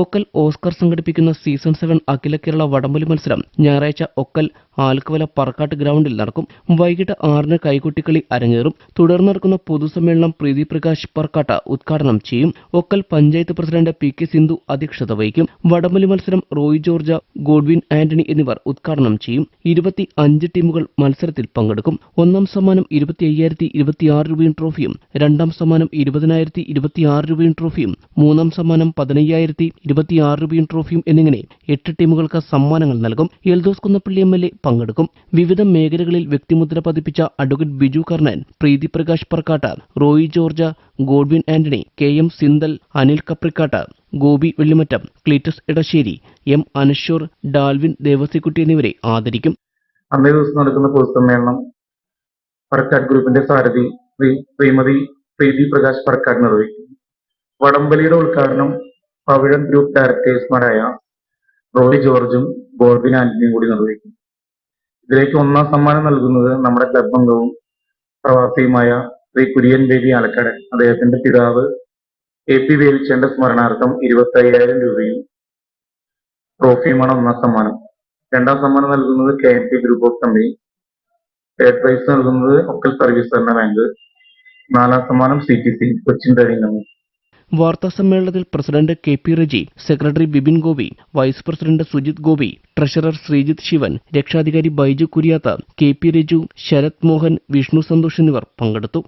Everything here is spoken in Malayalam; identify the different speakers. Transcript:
Speaker 1: ഒക്കൽ ഓസ്കർ സംഘടിപ്പിക്കുന്ന സീസൺ 7 അഖില കേരള വടംവലി മത്സരം ഞായറാഴ്ച ഒക്കൽ ആൽക്കവല പറക്കാട്ട് ഗ്രൗണ്ടിൽ നടക്കും. വൈകിട്ട് 6-ന് കൈകൊട്ടിക്കളി അരങ്ങേറും. തുടർന്ന് നടക്കുന്ന പൊതുസമ്മേളനം പ്രീതി പ്രകാശ് പറക്കാട്ട് ഉദ്ഘാടനം ചെയ്യും. ഒക്കൽ പഞ്ചായത്ത് പ്രസിഡന്റ് PK സിന്ധു അധ്യക്ഷത വഹിക്കും. വടംവലി മത്സരം റോയ് ജോർജ്, ഗോഡ്വിൻ ആന്റണി എന്നിവർ ഉദ്ഘാടനം ചെയ്യും. 25 ടീമുകൾ മത്സരത്തിൽ പങ്കെടുക്കും. ഒന്നാം സമ്മാനം 25,026 രൂപയും ട്രോഫിയും, രണ്ടാം സമ്മാനം 20,026 രൂപയും ട്രോഫിയും, മൂന്നാം സമ്മാനം 15,026 രൂപയും ട്രോഫിയും എന്നിങ്ങനെ 8 ടീമുകൾക്ക് സമ്മാനങ്ങൾ നൽകും. എൽദോസ് കുന്നപ്പള്ളി MLA പങ്കെടുക്കും. വിവിധ മേഖലകളിൽ വ്യക്തിമുദ്ര പതിപ്പിച്ച advocate Biju Karnan, Preethi Prakash Parakkat, Roy George, Godwin Antony, KM Sinthal, Anil Kaprikkat, Gopi Vellimattom, Cleetus Edassery, M Anaswar, Dalvin Devasikutty എന്നിവരെ ആദരിക്കും.
Speaker 2: അന്നേ ദിവസം നടക്കുന്ന പൊതുസമ്മേളനം പറക്കാട്ട് ഗ്രൂപ്പിന്റെ സാരഥി ശ്രീമതി പ്രീതി പ്രകാശ് പറക്കാട്ട് നിർവഹിക്കും. വടംവലിയുടെ ഉദ്ഘാടനം പവിഴം ഗ്രൂപ്പ് ഡയറക്ടേഴ്സുമാരായ റോയ് ജോർജും ഗോഡ്വിൻ ആന്റണിയും കൂടി നിർവഹിക്കും. ഇതിലേക്ക് ഒന്നാം സമ്മാനം നൽകുന്നത് നമ്മുടെ ക്ലബ് അംഗവും പ്രവാസിയുമായ ശ്രീ കുര്യൻ ബേബി ആലക്കാട്. അദ്ദേഹത്തിന്റെ പിതാവ് AP വേലിച്ചേണ്ട സ്മരണാർത്ഥം 25,000 രൂപയും ട്രോഫിയുമാണ് ഒന്നാം സമ്മാനം. രണ്ടാം സമ്മാനം നൽകുന്നത് KMP group of company. Third prize നൽകുന്നത് ഒക്കൽ സർവീസ് സഹകരണ ബാങ്ക്. നാലാം സമ്മാനം CTC കൊച്ചിൻ ട്രേഡിംഗ് കമ്പനി.
Speaker 1: വാർത്താസമ്മേളനത്തിൽ president KP Reji, secretary Bibin Gopi, vice president Sujith Gopi, treasurer Sreejith Shivan, രക്ഷാധികാരി ബൈജു കുര്യാത്ത, KP രജു, ശരത് മോഹൻ, വിഷ്ണു സന്തോഷ് എന്നിവർ പങ്കെടുത്തു.